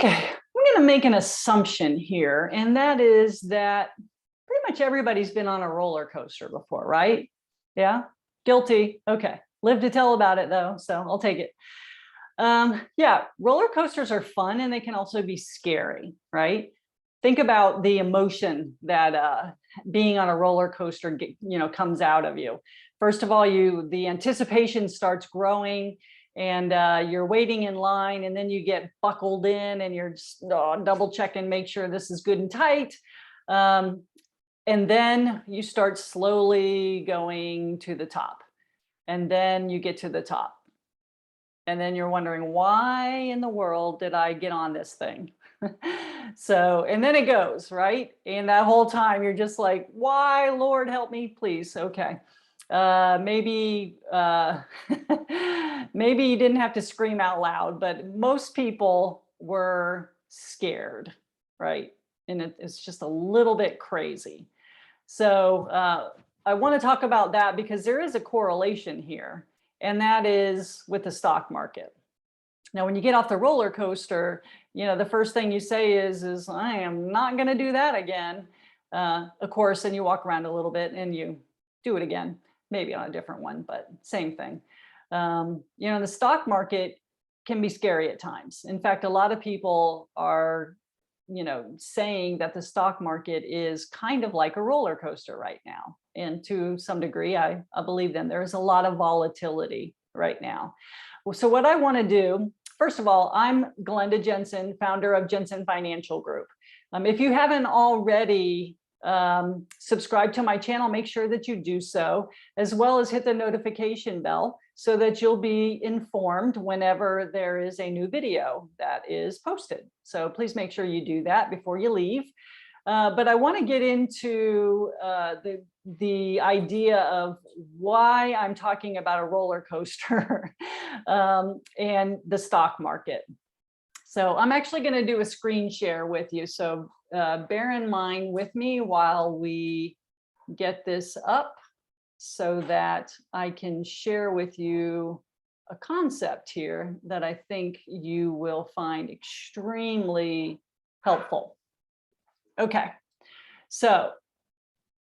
Okay, I'm going to make an assumption here, and that is that pretty much everybody's been on a roller coaster before, right? Yeah, guilty. Okay, live to tell about it though, so I'll take it. Yeah, roller coasters are fun and they can also be scary, right? Think about the emotion that being on a roller coaster, comes out of you. First of all, the anticipation starts growing, and you're waiting in line, and then you get buckled in, and you're just double checking, make sure this is good and tight. And then you start slowly going to the top, and then you get to the top. And then you're wondering, why in the world did I get on this thing? So, and then it goes, right? And that whole time you're just like, why, Lord, help me, please. Okay. Maybe maybe you didn't have to scream out loud, but most people were scared, right? And it's just a little bit crazy. So I want to talk about that because there is a correlation here, and that is with the stock market. Now, when you get off the roller coaster, the first thing you say is I am not going to do that again. Of course, and you walk around a little bit and you do it again, maybe on a different one, but same thing. The stock market can be scary at times. In fact, a lot of people are, saying that the stock market is kind of like a roller coaster right now. And to some degree, I believe them. There's a lot of volatility right now. So what I want to do, first of all, I'm Glenda Jensen, founder of Jensen Financial Group. If you haven't already subscribed to my channel, make sure that you do so, as well as hit the notification bell so that you'll be informed whenever there is a new video that is posted. So please make sure you do that before you leave. But I want to get into the idea of why I'm talking about a roller coaster and the stock market. So I'm actually going to do a screen share with you. So bear in mind with me while we get this up so that I can share with you a concept here that I think you will find extremely helpful. Okay, so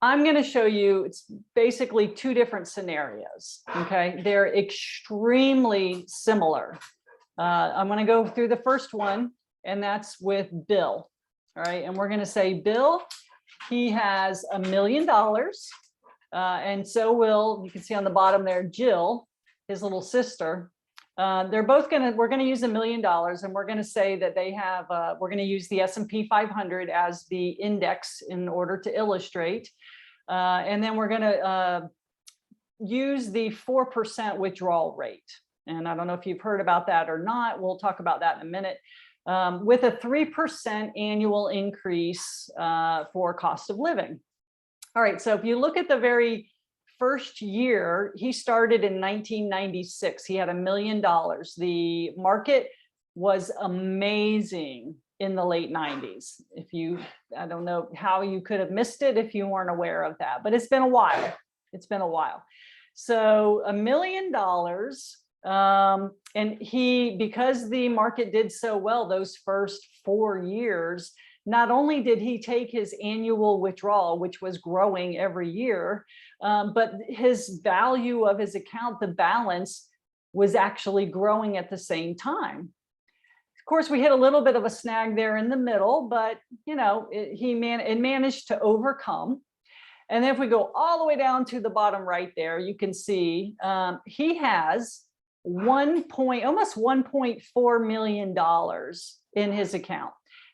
I'm going to show you, it's basically two different scenarios. Okay, they're extremely similar. I'm going to go through the first one, and that's with Bill. All right, and we're going to say, Bill, he has $1 million. And so will, you can see on the bottom there, Jill, his little sister. They're both we're going to use $1 million, and we're going to say that they have, we're going to use the S&P 500 as the index in order to illustrate. And then we're going to use the 4% withdrawal rate. And I don't know if you've heard about that or not. We'll talk about that in a minute. With a 3% annual increase for cost of living. All right, so if you look at the very first year, he started in 1996. He had $1 million. The market was amazing in the late 90s. I don't know how you could have missed it if you weren't aware of that, but it's been a while. It's been a while. So $1 million. And because the market did so well those first 4 years, not only did he take his annual withdrawal, which was growing every year, but his value of his account, the balance, was actually growing at the same time. Of course, we hit a little bit of a snag there in the middle, but it managed to overcome. And then if we go all the way down to the bottom right there, you can see he has almost $1.4 million in his account.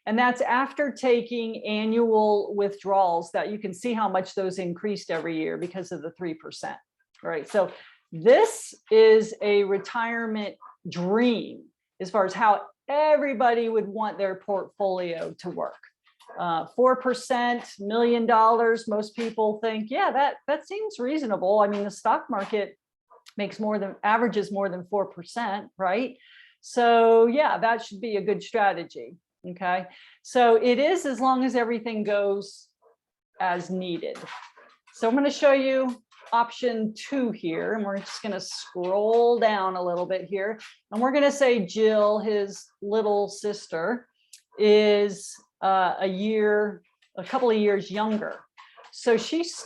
And that's after taking annual withdrawals that you can see how much those increased every year because of the 3%. Right. So this is a retirement dream as far as how everybody would want their portfolio to work. 4%, $1 million. Most people think, yeah, that seems reasonable. I mean, the stock market averages more than 4%, right? So yeah, that should be a good strategy. Okay, so it is as long as everything goes as needed. So I'm going to show you option 2 here, and we're just going to scroll down a little bit here, and we're going to say Jill, his little sister, is a couple of years younger. So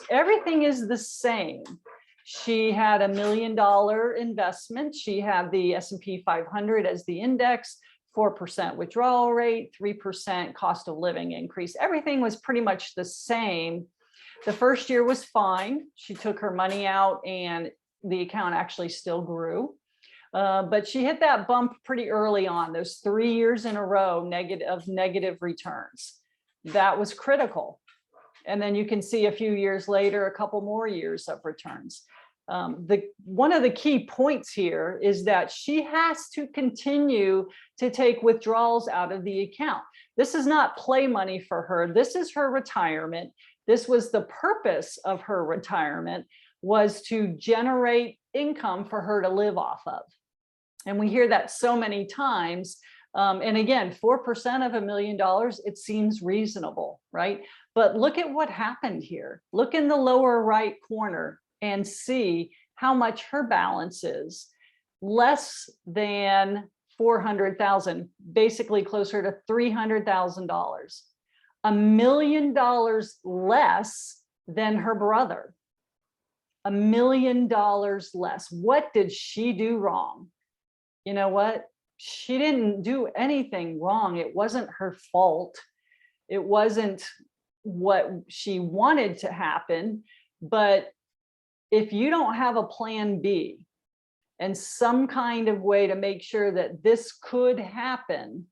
everything is the same. She had $1 million investment. She had the S&P 500 as the index, 4% withdrawal rate, 3% cost of living increase. Everything was pretty much the same. The first year was fine. She took her money out and the account actually still grew. But she hit that bump pretty early on, those 3 years in a row negative returns. That was critical. And then you can see a few years later, a couple more years of returns. One of the key points here is that she has to continue to take withdrawals out of the account. This is not play money for her. This is her retirement. This was the purpose of her retirement, was to generate income for her to live off of. And we hear that so many times. And again, 4% of $1 million, it seems reasonable, right? But look at what happened here. Look in the lower right corner and see how much her balance is. Less than 400,000, basically closer to $300,000. $1 million less than her brother. $1 million less. What did she do wrong? You know what? She didn't do anything wrong. It wasn't her fault. It wasn't what she wanted to happen. But if you don't have a plan B and some kind of way to make sure that this could happen,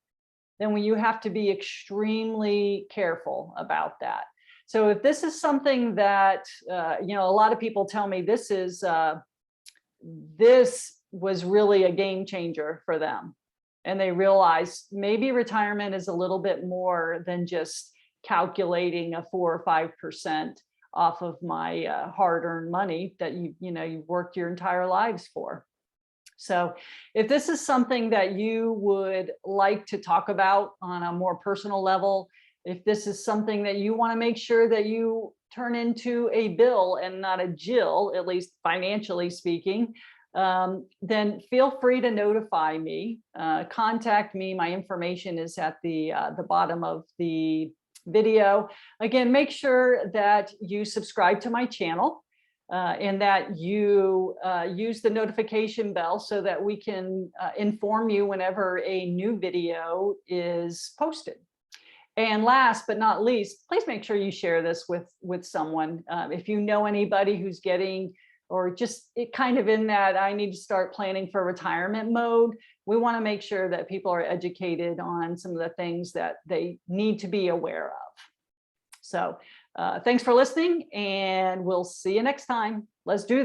then you have to be extremely careful about that. So if this is something that, a lot of people tell me this was really a game changer for them. And they realize maybe retirement is a little bit more than just calculating a 4 or 5% off of my hard-earned money that you've worked your entire lives for. So if this is something that you would like to talk about on a more personal level, if this is something that you want to make sure that you turn into a bill and not a Jill, at least financially speaking, then feel free to notify me, contact me. My information is at the bottom of the video. Again, make sure that you subscribe to my channel and that you use the notification bell so that we can inform you whenever a new video is posted. And last but not least, please make sure you share this with someone. If you know anybody who's getting or just kind of in that I need to start planning for retirement mode, we want to make sure that people are educated on some of the things that they need to be aware of. So thanks for listening, and we'll see you next time. Let's do this.